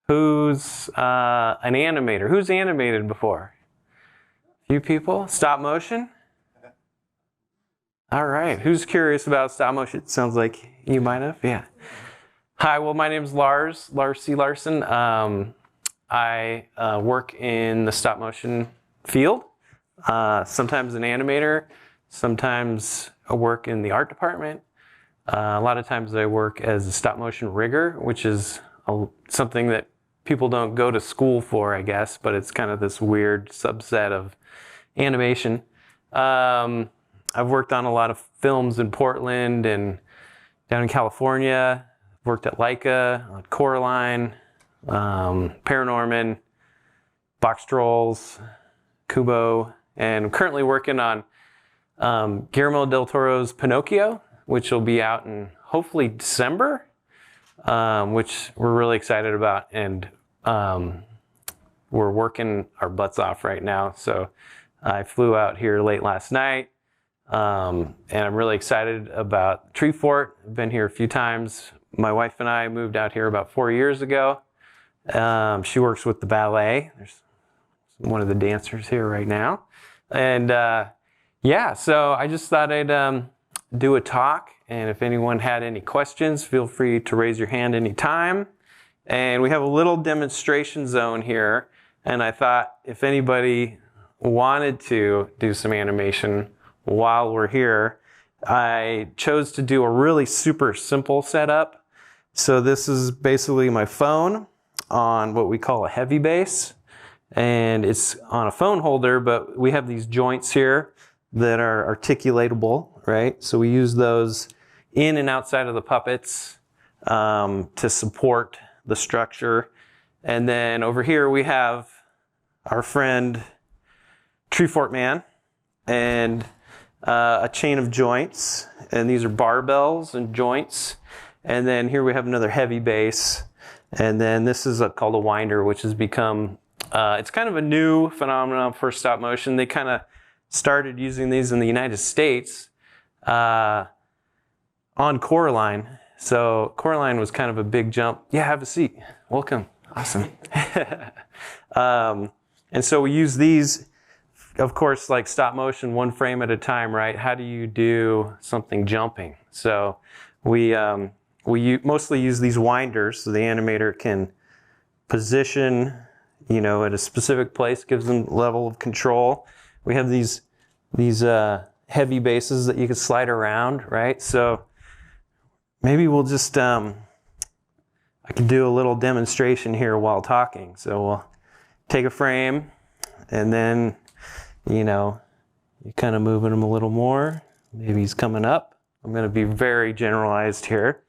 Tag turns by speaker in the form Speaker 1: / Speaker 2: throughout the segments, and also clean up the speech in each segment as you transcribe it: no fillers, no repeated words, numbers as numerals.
Speaker 1: Who's an animator? Who's animated before? A few people? Stop motion? All right. Who's curious about stop motion? It sounds like you might have. Yeah. Hi. Well, my name is Lars C. Larsen. I work in the stop motion field. Sometimes an animator. Sometimes I work in the art department. A lot of times I work as a stop motion rigger, which is something that people don't go to school for, I guess, but it's kind of this weird subset of animation. I've worked on a lot of films in Portland and down in California. I've worked at Leica, on Coraline, Paranorman, Boxtrolls, Kubo, and I'm currently working on Guillermo del Toro's Pinocchio, which will be out in hopefully December, which we're really excited about, and we're working our butts off right now. So I flew out here late last night, and I'm really excited about Tree Fort. I've been here a few times. My wife and I moved out here about 4 years ago. She works with the ballet. There's one of the dancers here right now. And yeah, so I just thought I'd do a talk, and if anyone had any questions, feel free to raise your hand anytime. And we have a little demonstration zone here, and I thought if anybody wanted to do some animation while we're here, I chose to do a really super simple setup. So this is basically my phone on what we call a heavy base, and it's on a phone holder, but we have these joints here that are articulatable, right? So we use those in and outside of the puppets to support the structure. And then over here we have our friend Tree Fort Man and a chain of joints, and these are barbells and joints. And then here we have another heavy base, and then this is called a winder, which has become it's kind of a new phenomenon for stop motion. They kind of started using these in the United States on Coraline. So Coraline was kind of a big jump. Yeah, have a seat. Welcome. Awesome. And so we use these, of course, like stop motion, one frame at a time, right? How do you do something jumping? So we mostly use these winders so the animator can position, you know, at a specific place, gives them level of control. We have these heavy bases that you can slide around, right? So maybe we'll just, I can do a little demonstration here while talking. So we'll take a frame, and then, you know, you're kind of moving him a little more. Maybe he's coming up. I'm going to be very generalized here.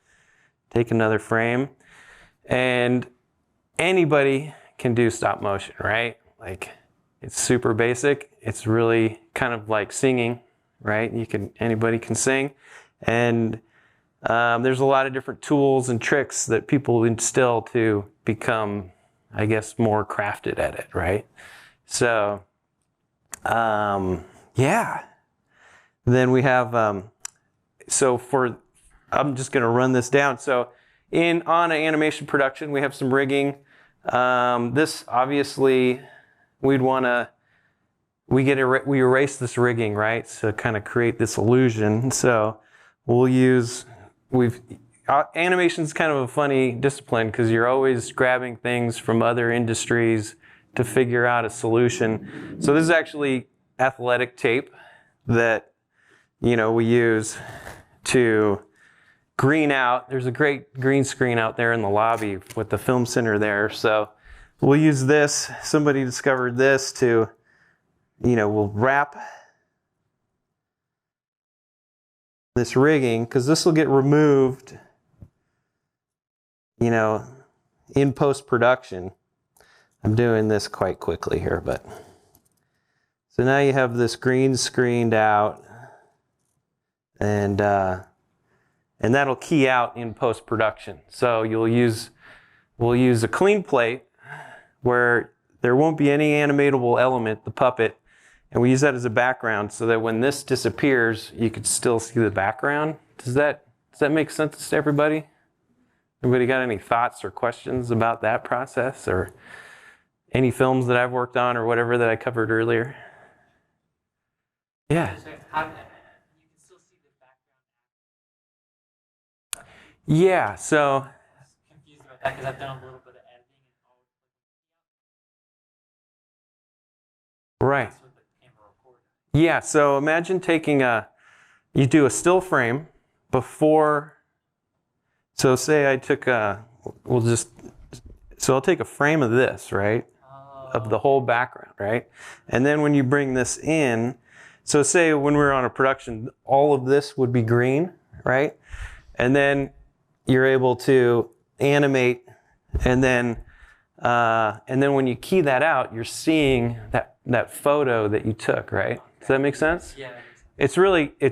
Speaker 1: Take another frame, and anybody can do stop motion, right? Like, it's super basic. It's really kind of like singing, right? Anybody can sing, and there's a lot of different tools and tricks that people instill to become, I guess, more crafted at it, right? So, yeah. Then we have, I'm just going to run this down. So on an animation production, we have some rigging. This obviously we erase this rigging, right? To kind of create this illusion. So animation's kind of a funny discipline because you're always grabbing things from other industries to figure out a solution. So this is actually athletic tape that, you know, we use to green out. There's a great green screen out there in the lobby with the film center there. So we'll use this. Somebody discovered this to, you know, we'll wrap this rigging, because this will get removed, you know, in post-production. I'm doing this quite quickly here, but so now you have this green screened out, and that'll key out in post-production. So we'll use a clean plate where there won't be any animatable element, the puppet, and we use that as a background so that when this disappears, you could still see the background. Does that make sense to everybody? Anybody got any thoughts or questions about that process or any films that I've worked on or whatever that I covered earlier? Yeah. Yeah, so
Speaker 2: Confused about that because I've done a little bit of editing and
Speaker 1: right.
Speaker 2: that's what the camera records.
Speaker 1: Yeah, so imagine taking you do a still frame before, so say I took I'll take a frame of this, right? Of the whole background, right? And then when you bring this in, so say when we're on a production, all of this would be green, right? And then you're able to animate, and then when you key that out, you're seeing that photo that you took, right? Does that make sense?
Speaker 2: Yeah.
Speaker 1: It's really, a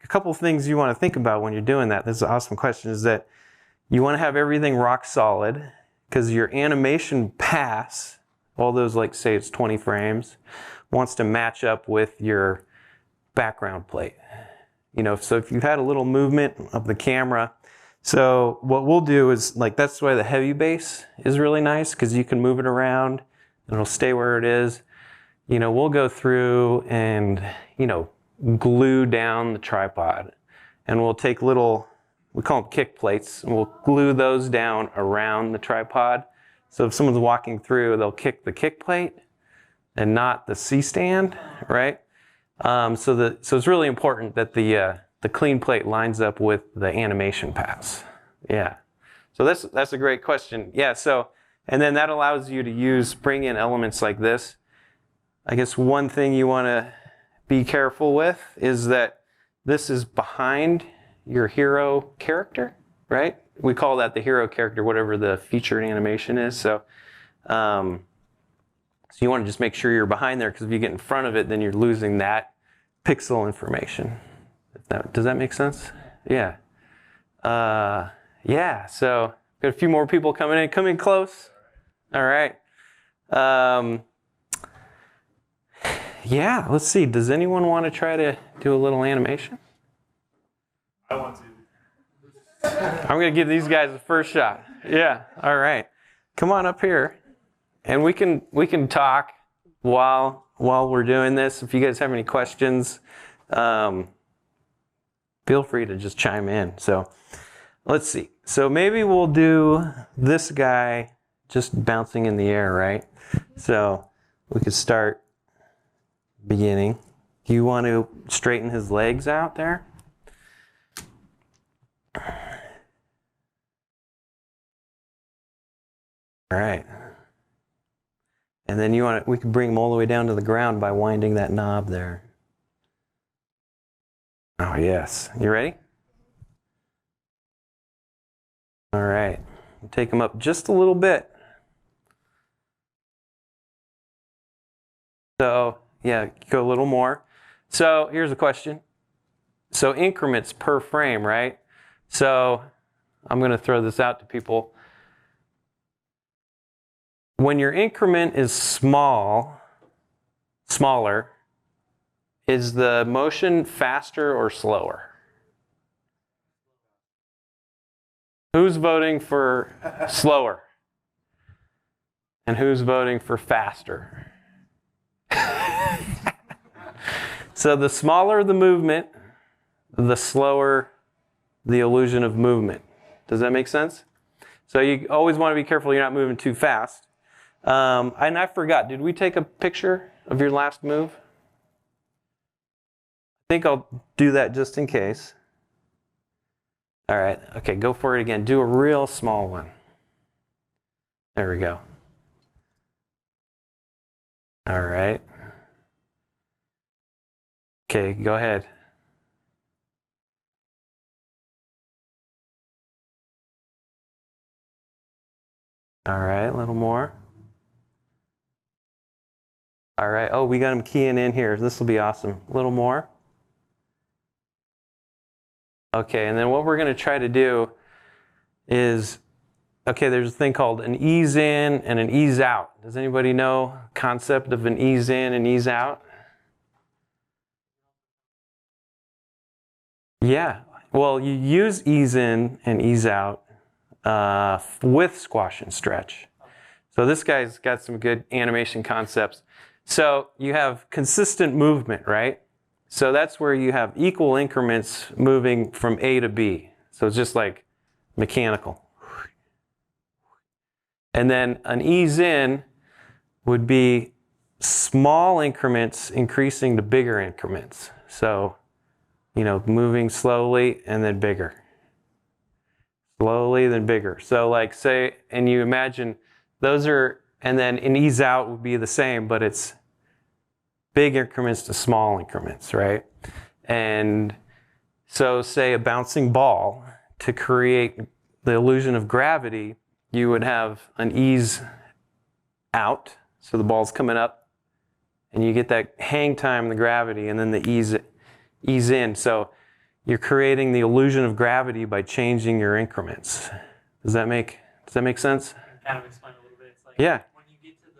Speaker 1: couple of things you want to think about when you're doing that. This is an awesome question, is that you want to have everything rock solid, because your animation pass, all those, like say it's 20 frames, wants to match up with your background plate. You know, so if you've had a little movement of the camera, so what we'll do is, like, that's why the heavy base is really nice, because you can move it around and it'll stay where it is. You know, we'll go through and, you know, glue down the tripod, and we'll take little, we call them kick plates, and we'll glue those down around the tripod. So if someone's walking through, they'll kick the kick plate and not the C-stand, right? So it's really important that the clean plate lines up with the animation pass. Yeah. So that's a great question. Yeah. So, and then that allows you to bring in elements like this. I guess one thing you want to be careful with is that this is behind your hero character, right? We call that the hero character, whatever the featured animation is. So you want to just make sure you're behind there, because if you get in front of it, then you're losing that pixel information. Does that make sense? Yeah. Yeah, so got a few more people coming in. Come in close. All right. Yeah, let's see. Does anyone want to try to do a little animation?
Speaker 3: I want to.
Speaker 1: I'm going to give these guys the first shot. Yeah, all right. Come on up here. And we can talk while we're doing this. If you guys have any questions, feel free to just chime in. So let's see. So maybe we'll do this guy just bouncing in the air, right? So we could start beginning. Do you want to straighten his legs out there? All right. And then we can bring him all the way down to the ground by winding that knob there. Oh, yes. You ready? All right. Take him up just a little bit. So, yeah, go a little more. So, here's a question. So, increments per frame, right? So, I'm going to throw this out to people. When your increment is smaller, is the motion faster or slower? Who's voting for slower? And who's voting for faster? So the smaller the movement, the slower the illusion of movement. Does that make sense? So you always want to be careful you're not moving too fast. And I forgot, did we take a picture of your last move? I think I'll do that just in case. All right, okay, go for it again. Do a real small one. There we go. All right. Okay, go ahead. All right, a little more. All right, oh, we got him keying in here. This will be awesome. A little more. Okay, and then what we're going to try to do is, okay, there's a thing called an ease in and an ease out. Does anybody know the concept of an ease in and ease out? Yeah, well, you use ease in and ease out with squash and stretch. So this guy's got some good animation concepts. So you have consistent movement, right? So that's where you have equal increments moving from A to B. So it's just like mechanical. And then an ease in would be small increments increasing to bigger increments. So, moving slowly and then bigger. Slowly, then bigger. So like say, and you imagine those are, and then an ease out would be the same, but it's big increments to small increments, right? And so say a bouncing ball, to create the illusion of gravity, you would have an ease out, so the ball's coming up, and you get that hang time, the gravity, and then the ease in. So you're creating the illusion of gravity by changing your increments. Does that make sense?
Speaker 2: Kind of explain a little bit. It's like
Speaker 1: Yeah.
Speaker 2: when you get to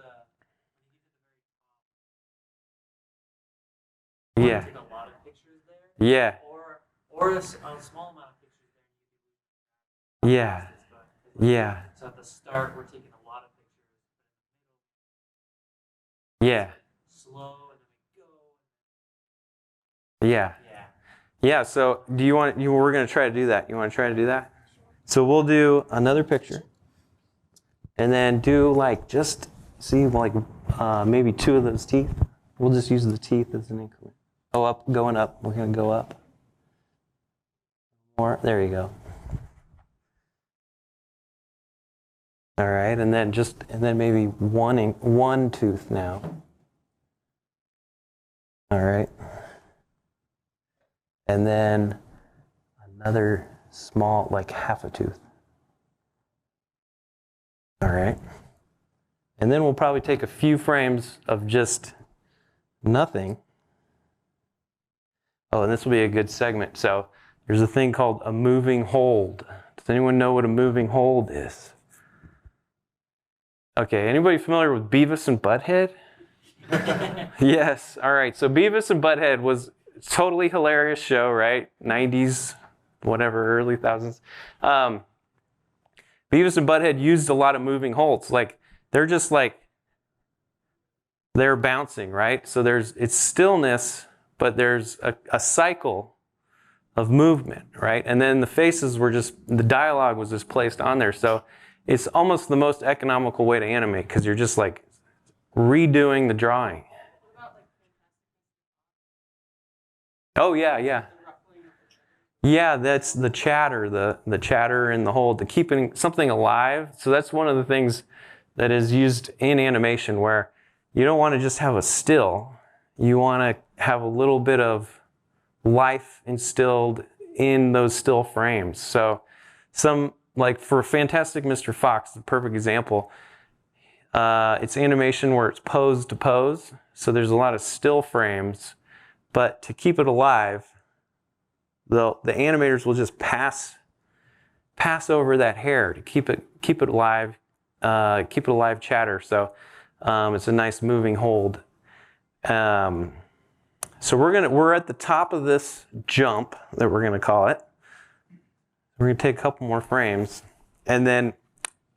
Speaker 2: the
Speaker 1: Yeah.
Speaker 2: take a lot of pictures there.
Speaker 1: Yeah.
Speaker 2: Or a small amount of pictures there.
Speaker 1: Yeah. Yeah.
Speaker 2: So at the start, we're taking a lot of pictures.
Speaker 1: Yeah.
Speaker 2: Slow, and then we go.
Speaker 1: Yeah.
Speaker 2: Yeah.
Speaker 1: Yeah. So we're going to try to do that. You want to try to do that? So we'll do another picture. And then do just maybe 2 of those teeth. We'll just use the teeth as an increment. Oh, going up. We're going to go up. More. There you go. All right, and then maybe one tooth now. All right. And then another small, like half a tooth. All right. And then we'll probably take a few frames of just nothing. Oh, and this will be a good segment. So there's a thing called a moving hold. Does anyone know what a moving hold is? Okay, anybody familiar with Beavis and Butthead? Yes. All right. So Beavis and Butthead was a totally hilarious show, right? 90s, whatever, early thousands. Beavis and Butthead used a lot of moving holds. They're just they're bouncing, right? So it's stillness, but there's a cycle of movement, right? And then the faces the dialogue was just placed on there. So it's almost the most economical way to animate, because you're just redoing the drawing. Oh, yeah, yeah. Yeah, that's the chatter, the chatter in the hold, to keeping something alive. So that's one of the things that is used in animation, where you don't want to just have a still. You want to have a little bit of life instilled in those still frames. So for Fantastic Mr. Fox, the perfect example, it's animation where it's pose to pose. So there's a lot of still frames, but to keep it alive, the animators will just pass over that hair to keep it alive, keep it alive chatter. So it's a nice moving hold. So we're at the top of this jump that we're gonna call it. We're gonna take a couple more frames, and then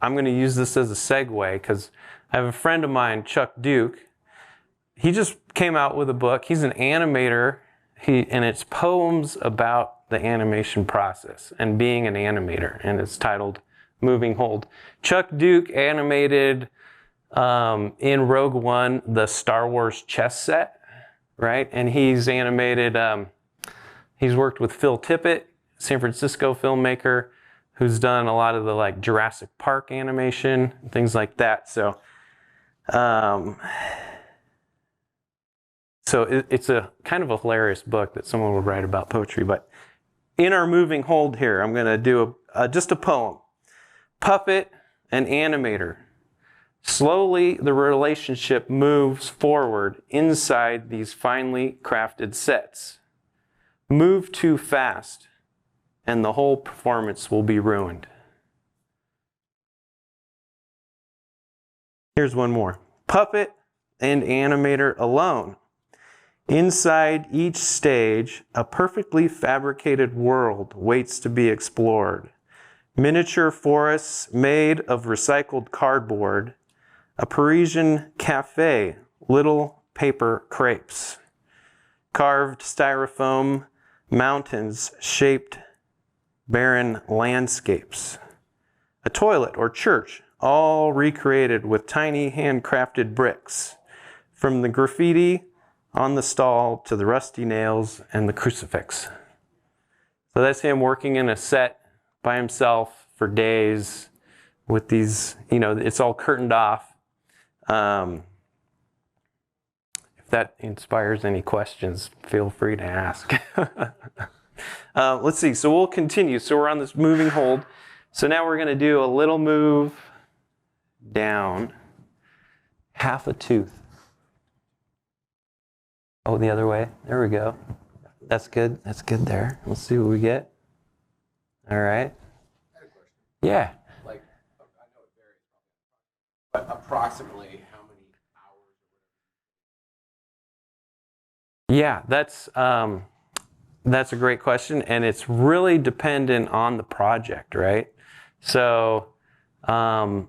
Speaker 1: I'm gonna use this as a segue, because I have a friend of mine, Chuck Duke. He just came out with a book. He's an animator. And it's poems about the animation process and being an animator, and it's titled Moving Hold. Chuck Duke animated in Rogue One the Star Wars chess set, right? And he's animated, he's worked with Phil Tippett, San Francisco filmmaker, who's done a lot of the Jurassic Park animation, things like that. So it's a kind of a hilarious book that someone would write about poetry. But in our moving hold here, I'm going to do just a poem. Puppet and animator. Slowly, the relationship moves forward inside these finely crafted sets. Move too fast, and the whole performance will be ruined. Here's one more. Puppet and animator alone. Inside each stage, a perfectly fabricated world waits to be explored. miniature forests made of recycled cardboard, a Parisian cafe, little paper crepes, carved styrofoam mountains shaped barren landscapes, a toilet or church, all recreated with tiny handcrafted bricks, from the graffiti on the stall to the rusty nails and the crucifix. So that's him working in a set by himself for days with these, it's all curtained off. If that inspires any questions, feel free to ask. Let's see, so we'll continue. So we're on this moving hold. So now we're going to do a little move down, half a tooth. Oh, the other way. There we go. That's good. That's good there. Let's see what we get. All right.
Speaker 4: I had a question.
Speaker 1: Yeah.
Speaker 4: Like, I know it varies, but approximately how many hours or
Speaker 1: Yeah, that's a great question, and it's really dependent on the project, right? So, in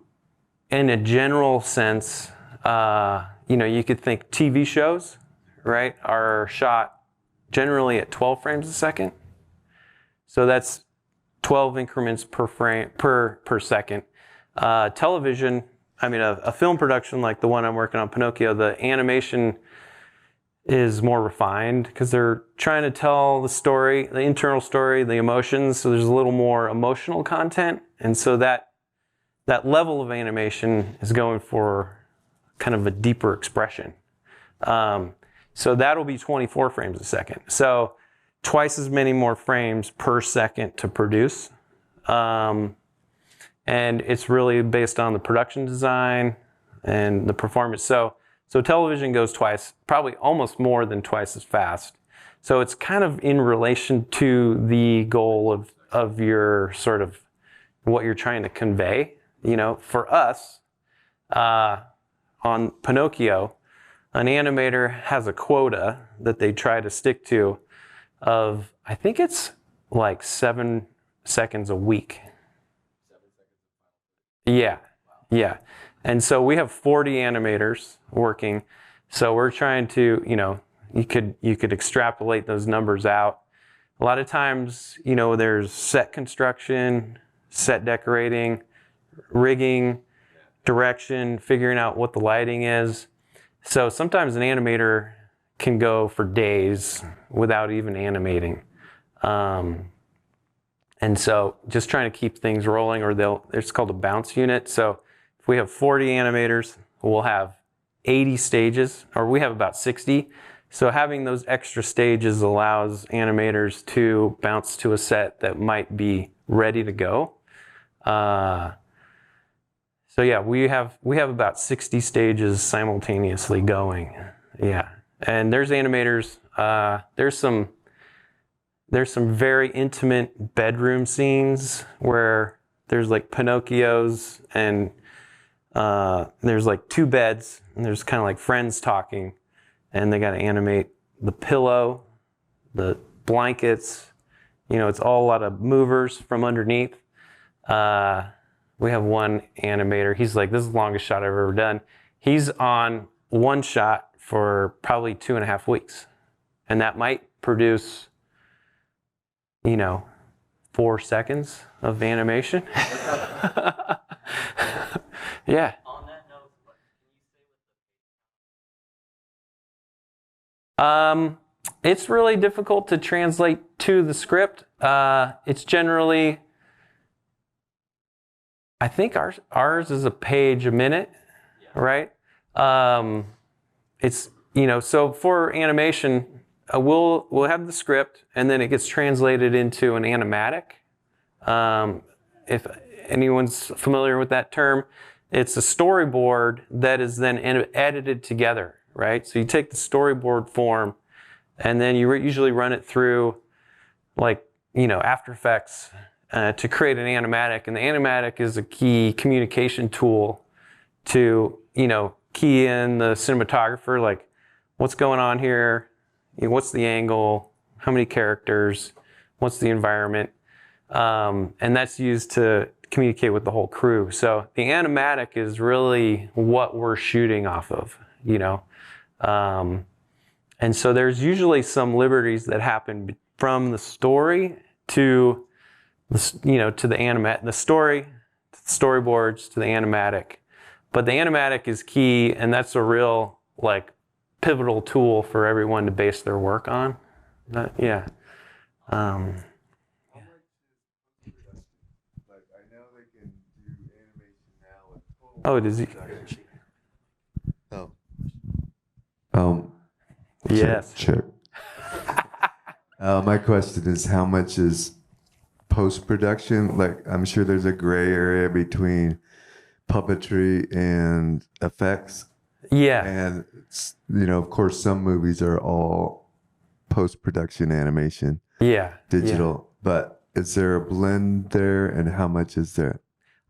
Speaker 1: a general sense, you could think TV shows, right, are shot generally at 12 frames a second. So that's 12 increments per frame per second. Television, a film production like the one I'm working on, Pinocchio, the animation is more refined because they're trying to tell the story, the internal story, the emotions. So there's a little more emotional content, and so that level of animation is going for kind of a deeper expression. So that'll be 24 frames a second. So twice as many more frames per second to produce. And it's really based on the production design and the performance. So television goes twice, probably almost more than twice as fast. So it's kind of in relation to the goal of your sort of what you're trying to convey. For us, on Pinocchio, an animator has a quota that they try to stick to of, I think it's like 7 seconds a week.
Speaker 4: 7 seconds?
Speaker 1: Yeah. And so we have 40 animators working. So we're trying to, you could extrapolate those numbers out. A lot of times, there's set construction, set decorating, rigging, direction, figuring out what the lighting is. So sometimes an animator can go for days without even animating. And so just trying to keep things rolling, or it's called a bounce unit. So if we have 40 animators, we'll have 80 stages, or we have about 60. So having those extra stages allows animators to bounce to a set that might be ready to go. So yeah, we have about 60 stages simultaneously going. Yeah, and there's animators. There's some very intimate bedroom scenes where there's like Pinocchios, and there's like 2 beds, and there's kind of like friends talking, and they got to animate the pillow, the blankets. It's all a lot of movers from underneath. We have one animator. He's like, this is the longest shot I've ever done. He's on one shot for probably 2.5 weeks. And that might produce, 4 seconds of animation. Yeah.
Speaker 2: On that note,
Speaker 1: It's really difficult to translate to the script. It's generally, I think ours is a page a minute, right? It's, so for animation, we'll have the script, and then it gets translated into an animatic. If anyone's familiar with that term, it's a storyboard that is then edited together, right? So you take the storyboard form, and then you usually run it through, like, After Effects to create an animatic. And the animatic is a key communication tool to, key in the cinematographer, like, what's going on here? What's the angle? How many characters? What's the environment? And that's used to communicate with the whole crew. So the animatic is really what we're shooting off of, you know. And so there's usually some liberties that happen from the story to the, you know, to the the story, to the storyboards, to the animatic. But the animatic is key, and that's a real like pivotal tool for everyone to base their work on. Yeah. Oh, does he?
Speaker 5: Oh.
Speaker 1: Yes.
Speaker 5: Check. My question is, how much is post-production? Like, I'm sure there's a gray area between puppetry and effects.
Speaker 1: Yeah.
Speaker 5: And, you know, of course, some movies are all post-production animation.
Speaker 1: Yeah.
Speaker 5: Digital. Yeah. But is there a blend there, and how much is there?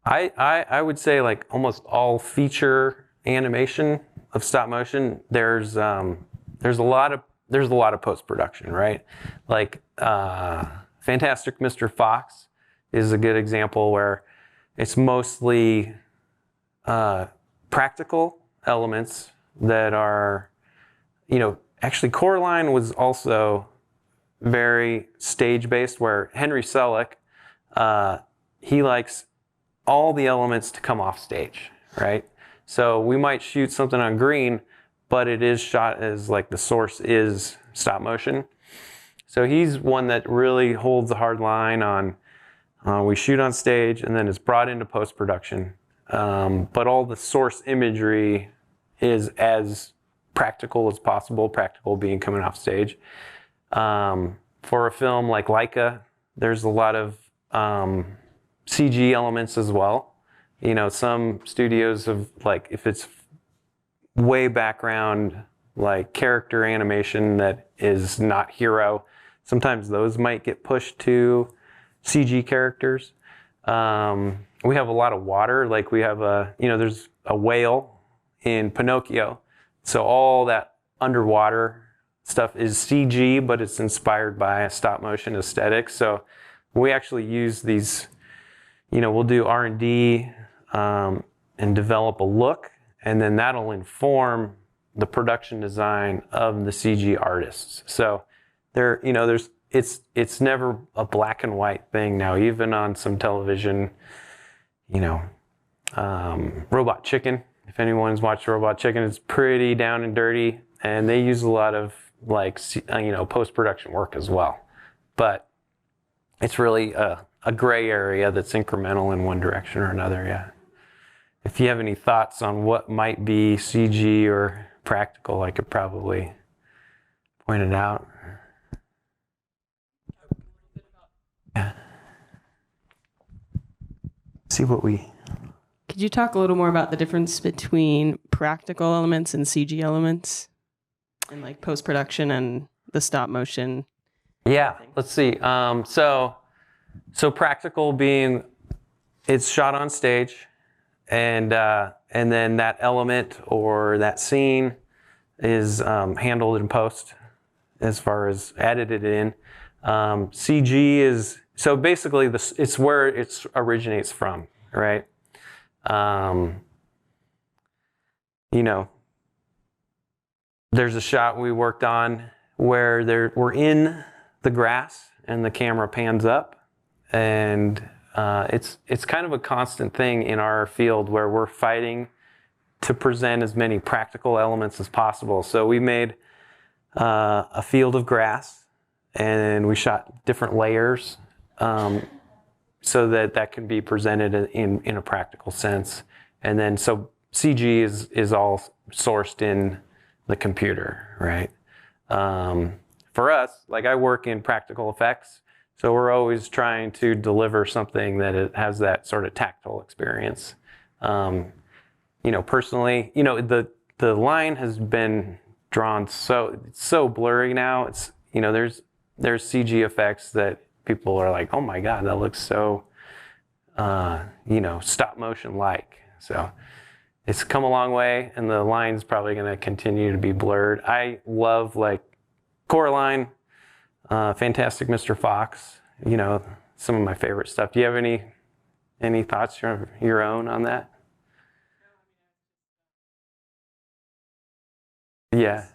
Speaker 1: I would say like almost all feature animation of stop motion, there's a lot of post-production, right? Like Fantastic Mr. Fox is a good example where it's mostly practical elements that are, you know, actually Coraline was also very stage-based, where Henry Selick, he likes all the elements to come off stage, right? So we might shoot something on green, but it is shot as like the source is stop motion. So he's one that really holds a hard line on we shoot on stage and then it's brought into post-production. But all the source imagery is as practical as possible, practical being coming off stage. For a film like Laika, there's a lot of CG elements as well. You know, some studios have, like, if it's way background, like character animation that is not hero, sometimes those might get pushed to CG characters. We have a lot of water, like we have there's a whale in Pinocchio. So all that underwater stuff is CG, but it's inspired by a stop motion aesthetic. So we actually use these, we'll do R&D and develop a look, and then that'll inform the production design of the CG artists. So it's never a black and white thing now. Even on some television, Robot Chicken. If anyone's watched Robot Chicken, it's pretty down and dirty, and they use a lot of post-production work as well. But it's really a gray area that's incremental in one direction or another. Yeah. If you have any thoughts on what might be CG or practical, I could probably point it out. Yeah. See what we...
Speaker 6: Could you talk a little more about the difference between practical elements and CG elements in like post-production and the stop motion?
Speaker 1: Yeah, let's see. So practical being it's shot on stage, and then that element or that scene is handled in post as far as edited in. CG is, so basically it's where it originates from, right? There's a shot we worked on where we're in the grass and the camera pans up, and it's kind of a constant thing in our field where we're fighting to present as many practical elements as possible. So we made a field of grass, and we shot different layers so that can be presented in a practical sense. And then so CG is all sourced in the computer, right? For us, like I work in practical effects, so we're always trying to deliver something that it has that sort of tactile experience. Personally, the line has been drawn it's so blurry now. It's there's CG effects that people are like, oh my God, that looks so stop motion like. So it's come a long way, and the line's probably going to continue to be blurred. I love like Coraline, Fantastic Mr. Fox, some of my favorite stuff. Do you have any thoughts your own on that? Yeah.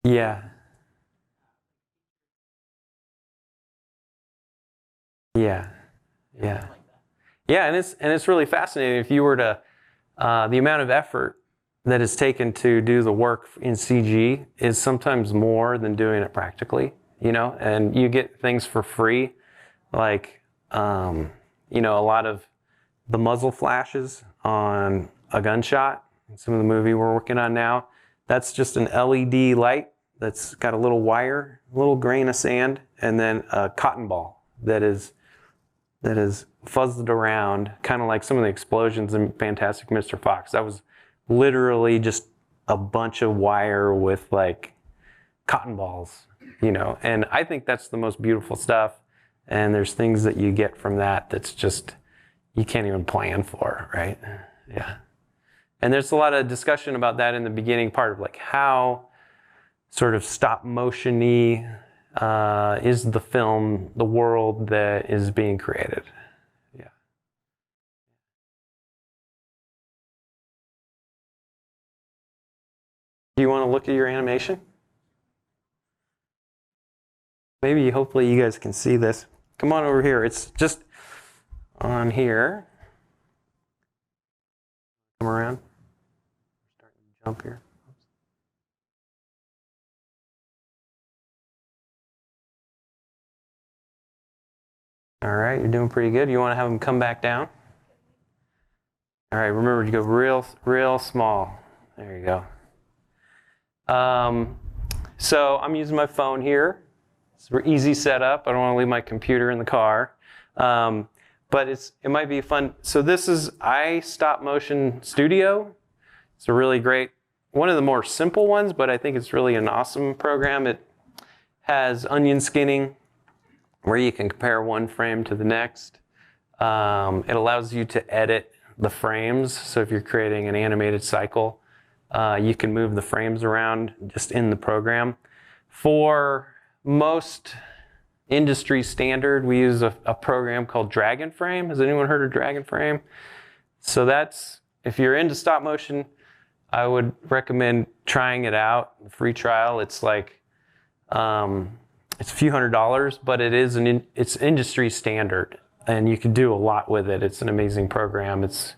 Speaker 1: Yeah. Yeah. Yeah. Yeah, and it's really fascinating. If you were to the amount of effort that is taken to do the work in CG is sometimes more than doing it practically, you know, and you get things for free, like you know, a lot of the muzzle flashes on a gunshot, some of the movie we're working on now, that's just an LED light that's got a little wire, a little grain of sand, and then a cotton ball that is fuzzed around, kind of like some of the explosions in Fantastic Mr. Fox. That was literally just a bunch of wire with like cotton balls, you know, and I think that's the most beautiful stuff. And there's things that you get from that that's just, you can't even plan for, right? Yeah. And there's a lot of discussion about that in the beginning part of like how sort of stop motion-y is the film, the world that is being created. Yeah. Do you want to look at your animation? Maybe, hopefully you guys can see this. Come on over here. It's just on here. Come around. Starting to jump here. All right, you're doing pretty good. You want to have them come back down? All right, remember to go real small. There you go. So I'm using my phone here. It's an easy setup. I don't want to leave my computer in the car. But it might be fun. So this is iStop Motion Studio. It's a really great, one of the more simple ones, but I think it's really an awesome program. It has onion skinning, where you can compare one frame to the next. It allows you to edit the frames. So if you're creating an animated cycle, you can move the frames around just in the program. For most industry standard, we use a program called Dragon Frame. Has anyone heard of Dragon Frame? So that's, if you're into stop motion, I would recommend trying it out. Free trial, it's like, it's a few $100s, but it's industry standard, and you can do a lot with it. It's an amazing program. It's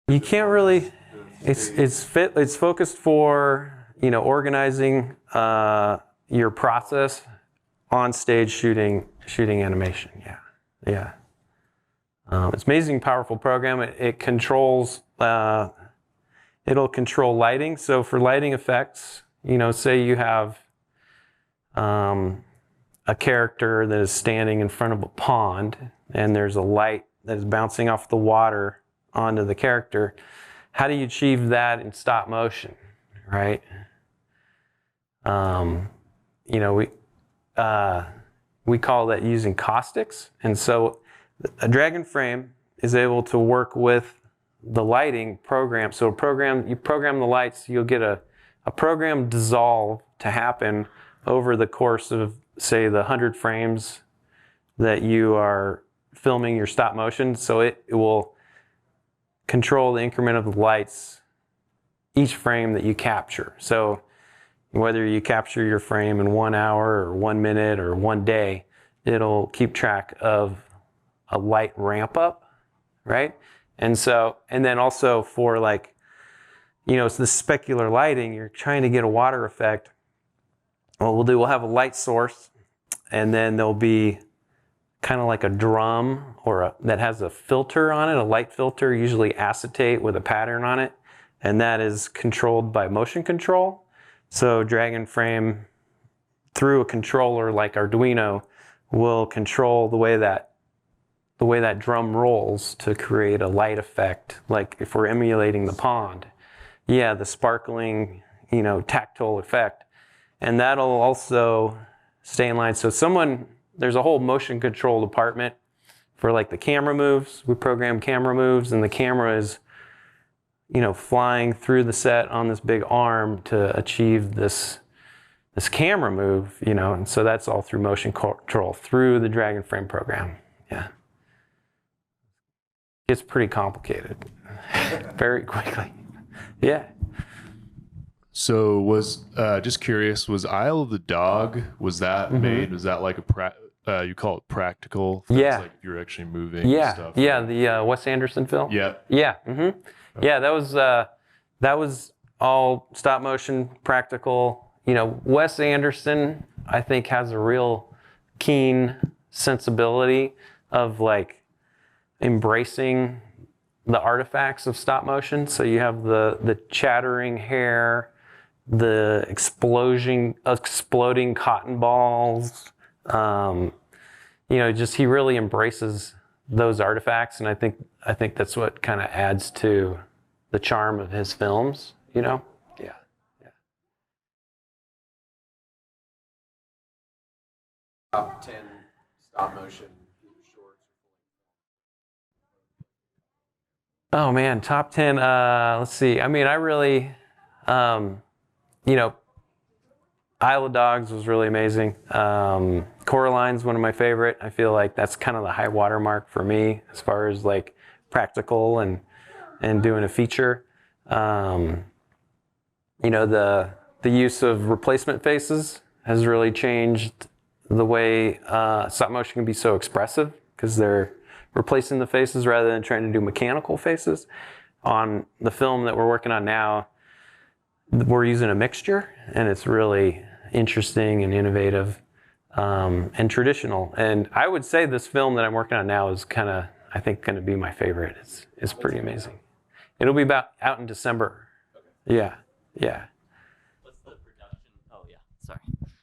Speaker 1: you can't really. It's focused for, you know, organizing your process on stage shooting animation. Yeah. It's an amazing, powerful program. It controls. It'll control lighting. So for lighting effects, you know, say you have a character that is standing in front of a pond, and there's a light that is bouncing off the water onto the character. How do you achieve that in stop motion, right? You know, we call that using caustics. And so a Dragon Frame is able to work with the lighting program. So you program the lights, you'll get a program dissolve to happen over the course of, say, the 100 frames that you are filming your stop motion. So it will control the increment of the lights each frame that you capture. So whether you capture your frame in 1 hour or 1 minute or 1 day, it'll keep track of a light ramp up, right? And then also for, like, you know, it's the specular lighting, you're trying to get a water effect. What we'll have a light source, and then there'll be kind of like a drum that has a filter on it, a light filter, usually acetate with a pattern on it, and that is controlled by motion control. So Dragon Frame, through a controller like Arduino, will control the way that drum rolls to create a light effect, like if we're emulating the pond. Yeah, the sparkling, you know, tactile effect. And that'll also stay in line. So there's a whole motion control department for, like, the camera moves. We program camera moves, and the camera is, flying through the set on this big arm to achieve this camera move, and so that's all through motion control through the Dragon Frame program. Yeah. It's pretty complicated very quickly. Yeah.
Speaker 3: So was just curious, was Isle of the Dog, was that made? Was that like you call it practical?
Speaker 1: Yeah.
Speaker 3: Like if you're actually moving
Speaker 1: Yeah.
Speaker 3: stuff.
Speaker 1: Yeah. The Wes Anderson film.
Speaker 3: Yeah.
Speaker 1: Yeah. Yeah. That was all stop motion, practical. Wes Anderson, I think, has a real keen sensibility of like embracing the artifacts of stop motion. So you have the chattering hair, the exploding cotton balls. Just he really embraces those artifacts, and I think that's what kind of adds to the charm of his films. Yeah.
Speaker 4: Top 10 stop motion shorts.
Speaker 1: Oh man, top 10. Let's see. I mean, I really, Isle of Dogs was really amazing. Coraline's one of my favorite. I feel like that's kind of the high watermark for me as far as like practical and doing a feature. The use of replacement faces has really changed the way stop motion can be so expressive, because they're replacing the faces rather than trying to do mechanical faces. On the film that we're working on now, we're using a mixture, and it's really interesting and innovative and traditional. And I would say this film that I'm working on now is kind of, I think, going to be my favorite. It's pretty amazing. It'll be out in December. Yeah.
Speaker 7: What's the production? Oh yeah, sorry.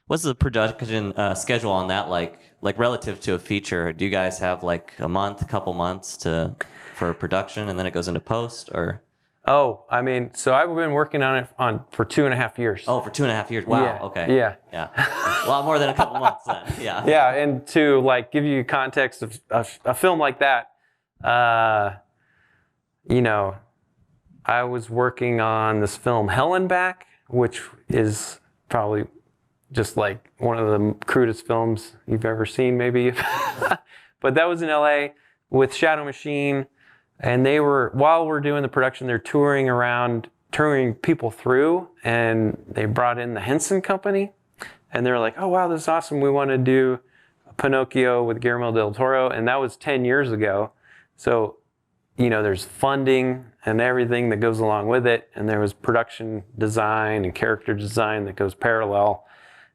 Speaker 7: What's the production schedule on that like relative to a feature? Do you guys have like a couple months for production, and then it goes into post, or?
Speaker 1: Oh, I mean, so I've been working on it for 2.5 years.
Speaker 7: Oh, for 2.5 years. Wow.
Speaker 1: Yeah.
Speaker 7: Okay.
Speaker 1: Yeah.
Speaker 7: A lot more than a couple months then. Yeah.
Speaker 1: Yeah, and to like give you context of a film like that, I was working on this film Hell and Back, which is probably just like one of the crudest films you've ever seen, maybe. But that was in LA with Shadow Machine, and while we're doing the production, they're touring people through, and they brought in the Henson Company, and they're like, oh wow, this is awesome, we want to do Pinocchio with Guillermo del Toro, and that was 10 years ago. So there's funding and everything that goes along with it, and there was production design and character design that goes parallel,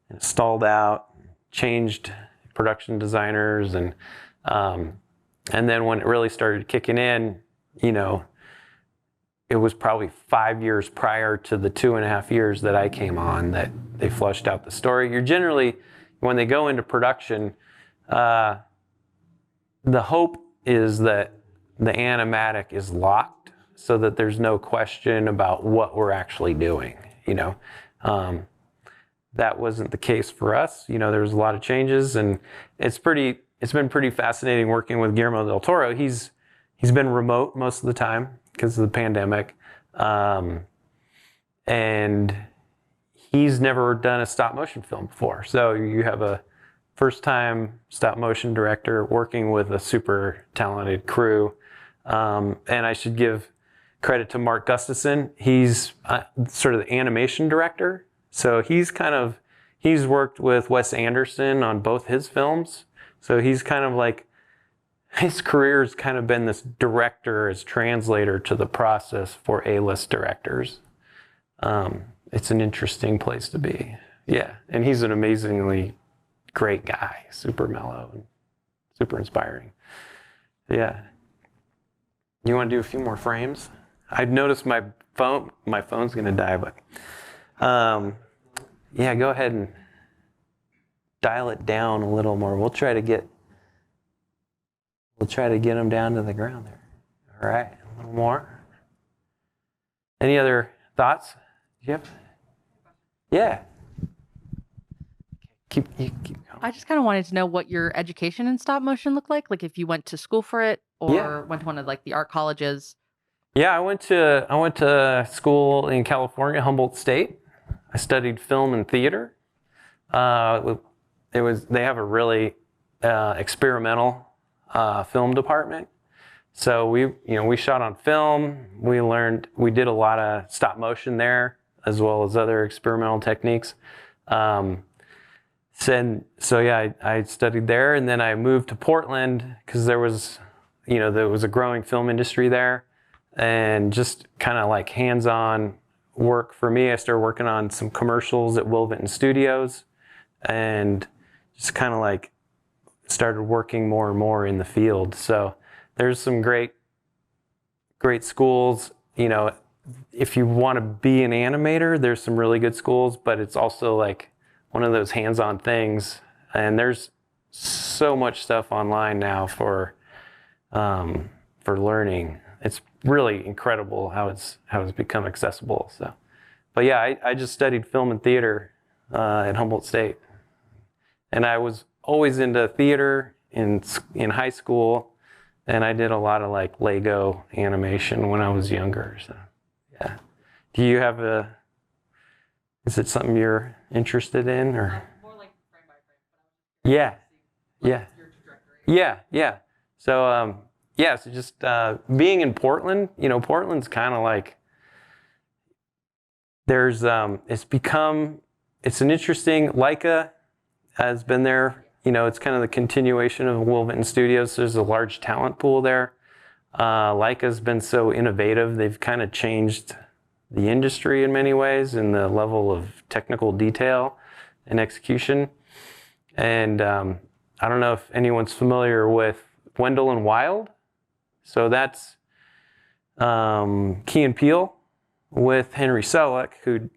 Speaker 1: and it stalled out, changed production designers, and then when it really started kicking in, it was probably 5 years prior to the 2.5 years that I came on that they flushed out the story. You're generally, when they go into production, the hope is that the animatic is locked so that there's no question about what we're actually doing, That wasn't the case for us. There was a lot of changes, and it's been pretty fascinating working with Guillermo del Toro. He's been remote most of the time because of the pandemic. And he's never done a stop motion film before. So you have a first time stop motion director working with a super talented crew. And I should give credit to Mark Gustafson. He's sort of the animation director. So he's worked with Wes Anderson on both his films. So he's kind of like, his career has kind of been this director as translator to the process for A-list directors. It's an interesting place to be. Yeah, and he's an amazingly great guy, super mellow and super inspiring. Yeah. You want to do a few more frames? I've noticed my phone's gonna die, but yeah, go ahead and dial it down a little more. We'll try to get them down to the ground there. All right, a little more. Any other thoughts? Yep. Yeah. Keep going.
Speaker 8: I just kind of wanted to know what your education in stop motion looked like if you went to school for it or went to one of like the art colleges.
Speaker 1: Yeah, I went to school in California, Humboldt State. I studied film and theater. They have a really experimental film department. So we shot on film. We did a lot of stop motion there, as well as other experimental techniques. So yeah, I studied there, and then I moved to Portland because there was a growing film industry there, and just kind of like hands-on work for me. I started working on some commercials at Will Vinton Studios, and just kind of like started working more and more in the field. So there's some great schools. If you want to be an animator, there's some really good schools, but it's also like one of those hands-on things. And there's so much stuff online now for learning. It's really incredible how it's become accessible. So, but yeah, I just studied film and theater at Humboldt State, and I was always into theater in high school, and I did a lot of like Lego animation when I was younger. So, yeah. Do you have is it something you're interested in, or?
Speaker 8: More like frame by frame.
Speaker 1: Yeah. Yeah.
Speaker 8: Your trajectory.
Speaker 1: Yeah. So, so just being in Portland, Portland's kind of like, it's an interesting, Leica has been there, it's kind of the continuation of Will Vinton Studios. There's a large talent pool there. Leica's been so innovative. They've kind of changed the industry in many ways in the level of technical detail and execution. And I don't know if anyone's familiar with Wendell and Wild. So that's Key and Peele with Henry Selick, who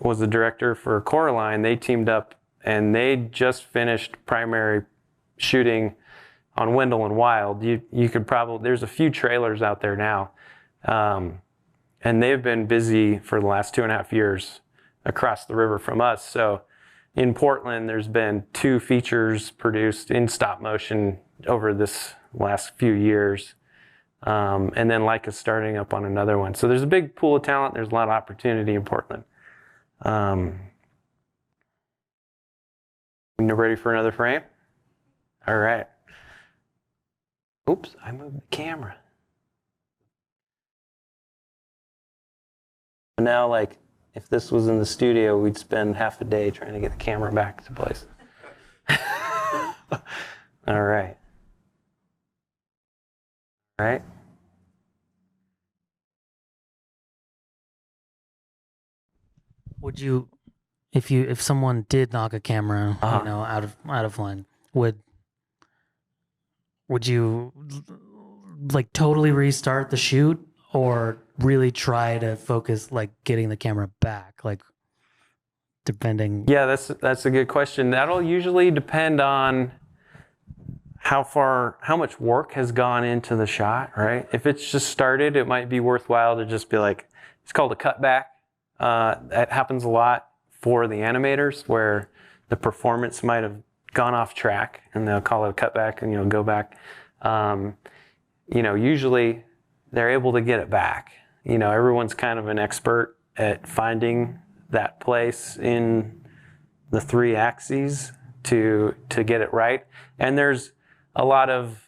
Speaker 1: was the director for Coraline. They teamed up, and they just finished primary shooting on Wendell and Wild. You could probably, there's a few trailers out there now, and they've been busy for the last 2.5 years across the river from us. So in Portland, there's been 2 features produced in stop motion over this last few years. And then Leica's starting up on another one. So there's a big pool of talent. There's a lot of opportunity in Portland. You ready for another frame? All right. Oops, I moved the camera. Now, like, if this was in the studio, we'd spend half a day trying to get the camera back to place. All right. All right.
Speaker 2: Would you, if someone did knock a camera,
Speaker 1: Uh-huh.
Speaker 2: out of line, would you like totally restart the shoot, or really try to focus like getting the camera back, like depending?
Speaker 1: Yeah, that's a good question. That'll usually depend on how much work has gone into the shot, right? If it's just started, it might be worthwhile to just be like, it's called a cutback. That happens a lot for the animators, where the performance might have gone off track, and they'll call it a cutback and go back. Usually they're able to get it back. Everyone's kind of an expert at finding that place in the 3 axes to get it right. And there's a lot of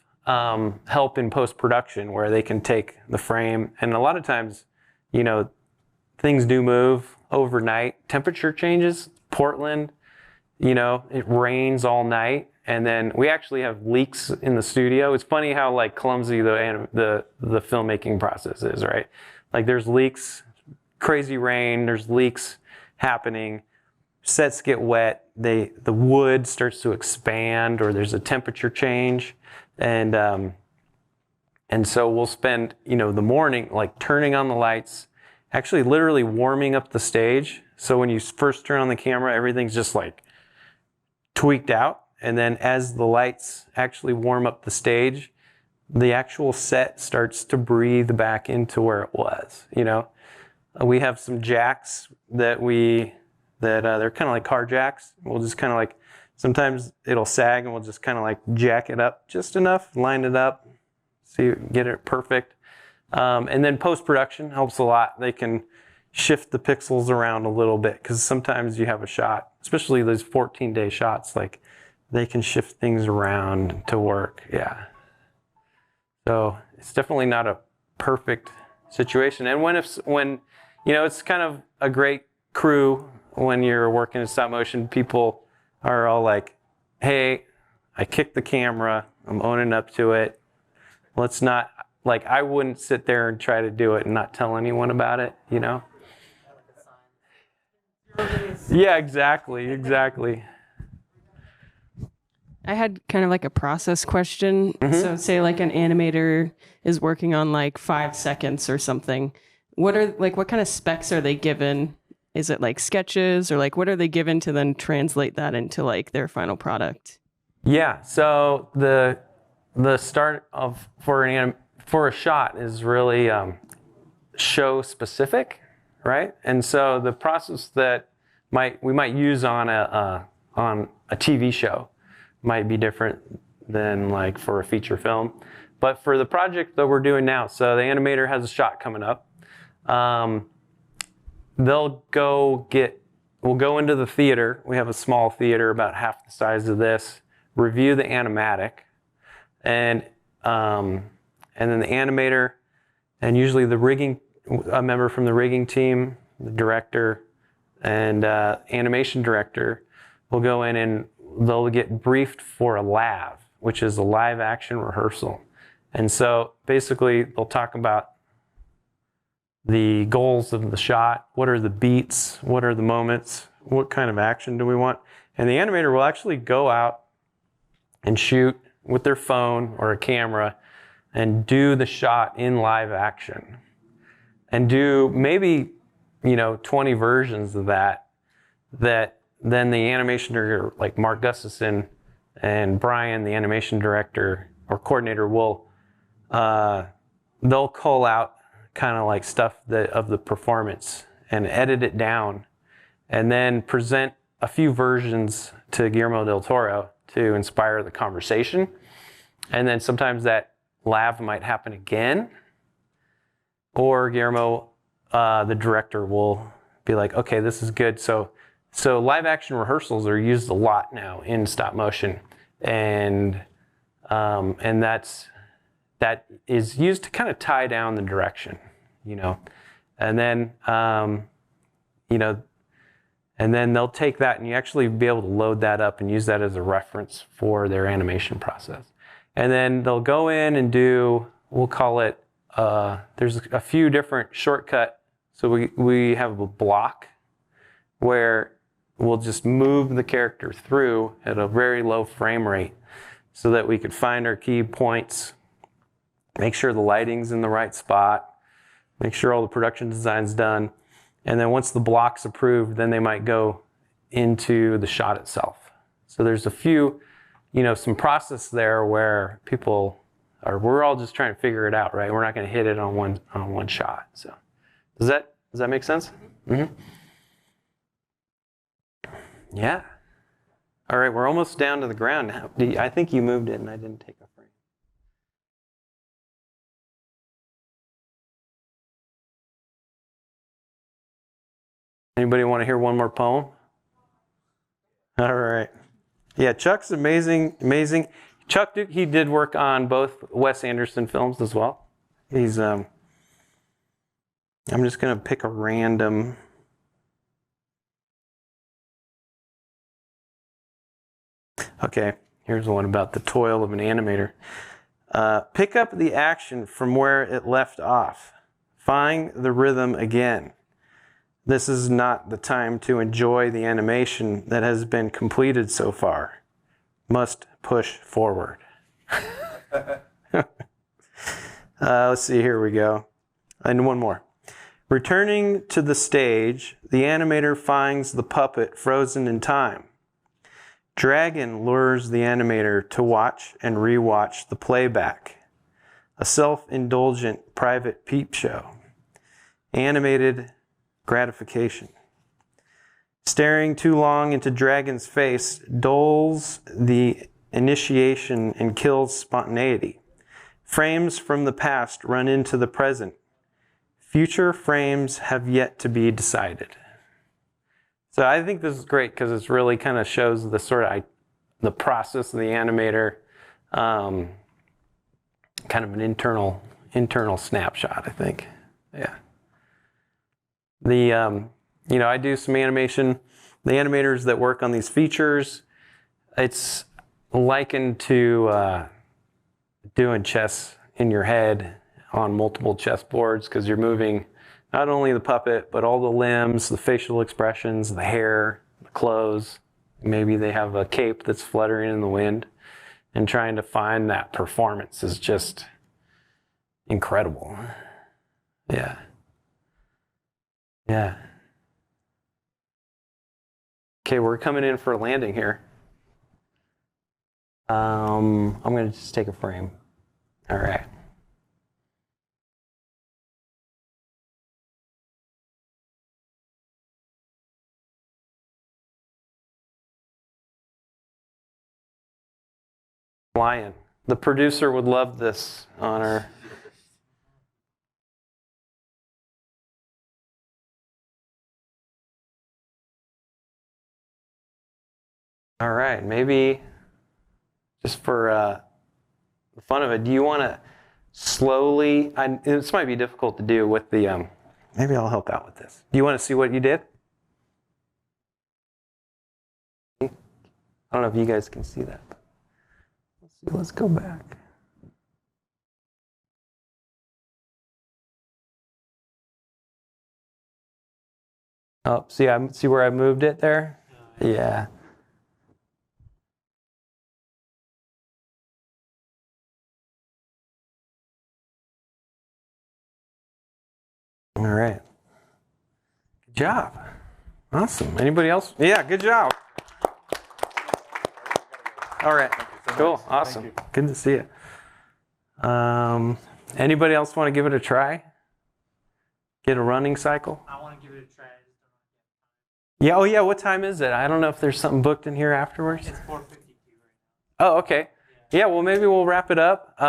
Speaker 1: help in post-production where they can take the frame, and a lot of times, things do move overnight. Temperature changes. Portland, it rains all night, and then we actually have leaks in the studio. It's funny how like clumsy the filmmaking process is, right? Like there's leaks, crazy rain. There's leaks happening. Sets get wet. The wood starts to expand, or there's a temperature change, and so we'll spend the morning like turning on the lights, actually literally warming up the stage. So when you first turn on the camera, everything's just like tweaked out. And then as the lights actually warm up the stage, the actual set starts to breathe back into where it was. We have some jacks that they're kind of like car jacks. We'll just kind of like, sometimes it'll sag and we'll just kind of like jack it up just enough, line it up, so you get it perfect. And then post-production helps a lot. They can shift the pixels around a little bit because sometimes you have a shot, especially those 14-day shots, like they can shift things around to work. Yeah. So it's definitely not a perfect situation. And when it's kind of a great crew when you're working in stop motion, people are all like, hey, I kicked the camera, I'm owning up to it. Let's not, like, I wouldn't sit there and try to do it and not tell anyone about it, you know? Yeah, exactly.
Speaker 6: I had kind of like a process question.
Speaker 1: Mm-hmm.
Speaker 6: So say like an animator is working on like 5 seconds or something. What kind of specs are they given? Is it like sketches, or like what are they given to then translate that into like their final product?
Speaker 1: Yeah, so the start for a shot is really show specific, right? And so the process that we might use on a TV show might be different than like for a feature film. But for the project that we're doing now, so the animator has a shot coming up. We'll go into the theater. We have a small theater about half the size of this. Review the animatic, and then the animator, and usually a member from the rigging team, the director, and animation director will go in and they'll get briefed for a LAV, which is a live action rehearsal. And so basically they'll talk about the goals of the shot, what are the beats, what are the moments, what kind of action do we want, and the animator will actually go out and shoot with their phone or a camera and do the shot in live action and do maybe 20 versions of that then the animation director, like Mark Gustafson and Brian, the animation director or coordinator, will they'll call out kind of like stuff of the performance and edit it down and then present a few versions to Guillermo del Toro to inspire the conversation. And then sometimes that lav might happen again, or Guillermo, the director, will be like, okay, this is good. So live action rehearsals are used a lot now in stop motion, and that is used to kind of tie down the direction, and then and then they'll take that and you actually be able to load that up and use that as a reference for their animation process. And then they'll go in and do, we'll call it, there's a few different shortcut. So we have a block where we'll just move the character through at a very low frame rate so that we could find our key points, make sure the lighting's in the right spot, make sure all the production design's done. And then once the block's approved, then they might go into the shot itself. So there's a few, some process there where we're all just trying to figure it out, right? We're not going to hit it on one shot. So does that make sense? Mm-hmm. Yeah. All right, we're almost down to the ground now. I think you moved it and I didn't take a frame. Anybody want to hear one more poem? All right. Yeah, Chuck's amazing. Chuck, he did work on both Wes Anderson films as well. He's, I'm just going to pick a random. Okay, here's one about the toil of an animator. Pick up the action from where it left off. Find the rhythm again. This is not the time to enjoy the animation that has been completed so far. Must push forward. Let's see, here we go. And one more. Returning to the stage, the animator finds the puppet frozen in time. Dragon lures the animator to watch and rewatch the playback. A self-indulgent private peep show. Animated gratification. Staring too long into Dragon's face dulls the initiation and kills spontaneity. Frames from the past run into the present. Future frames have yet to be decided. So I think this is great because it really kind of shows the sort of the process of the animator, kind of an internal snapshot, I think. Yeah. I do some animation. The animators that work on these features, it's likened to doing chess in your head on multiple chessboards because you're moving not only the puppet, but all the limbs, the facial expressions, the hair, the clothes. Maybe they have a cape that's fluttering in the wind, and trying to find that performance is just incredible. Yeah. Yeah. Okay, we're coming in for a landing here. I'm going to just take a frame. All right. Lion. The producer would love this honor. All right, maybe just for the fun of it, do you want to slowly, this might be difficult to do with the, maybe I'll help out with this. Do you want to see what you did? I don't know if you guys can see that. Let's go back. Oh, see where I moved it there? Yeah. All right. Good job. Awesome. Anybody else? Yeah, good job. All right. Cool. Awesome. Good to see you. Anybody else want to give it a try? Get a running cycle?
Speaker 2: I want to give it a try.
Speaker 1: Yeah. Oh, yeah. What time is it? I don't know if there's something booked in here afterwards.
Speaker 2: It's 4:52 right now.
Speaker 1: Oh, okay. Yeah. Well, maybe we'll wrap it up.
Speaker 4: Quick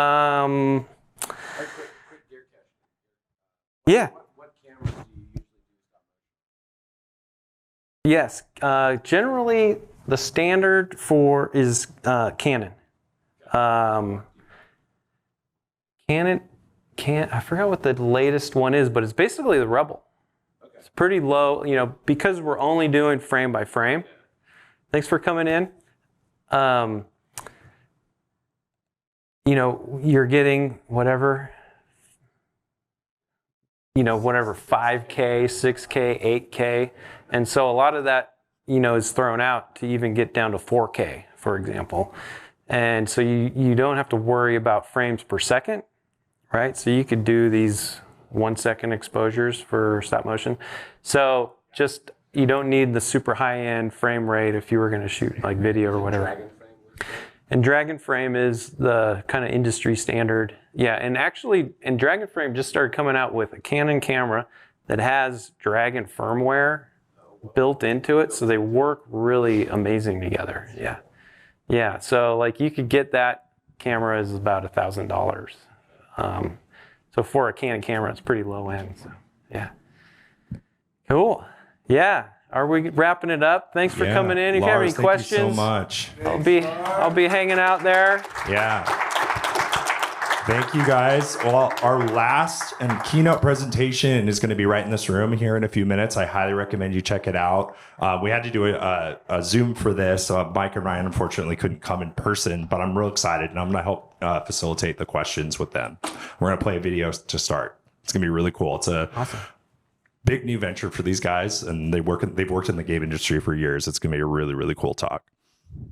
Speaker 4: gear catch.
Speaker 1: Yeah.
Speaker 4: What cameras do you usually do?
Speaker 1: Yes. Generally, the standard is Canon. Canon I forgot what the latest one is, but it's basically the Rebel. Okay. It's pretty low, because we're only doing frame by frame. Yeah. Thanks for coming in. You're getting whatever 5K, 6K, 8K. And so a lot of that, is thrown out to even get down to 4K, for example. And so you don't have to worry about frames per second, right? So you could do these 1 second exposures for stop motion. So you don't need the super high end frame rate if you were going to shoot like video or whatever. And Dragon Frame is the kind of industry standard. Yeah, and Dragon Frame just started coming out with a Canon camera that has Dragon firmware built into it, so they work really amazing together. Yeah. Yeah, so you could get that camera is about $1,000. So for a Canon camera, it's pretty low end. So yeah. Cool. Yeah. Are we wrapping it up? Thanks for coming in. If you have any questions,
Speaker 9: thank you so much.
Speaker 1: I'll be hanging out there.
Speaker 9: Yeah. Thank you guys. Well, our last and keynote presentation is going to be right in this room here in a few minutes. I highly recommend you check it out. We had to do a Zoom for this. Mike and Ryan unfortunately couldn't come in person, but I'm real excited and I'm going to help facilitate the questions with them. We're going to play a video to start. It's going to be really cool. It's a big new venture for these guys, and they've worked in the game industry for years. It's going to be a really, really cool talk.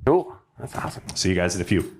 Speaker 1: Cool. That's awesome.
Speaker 9: See you guys in a few.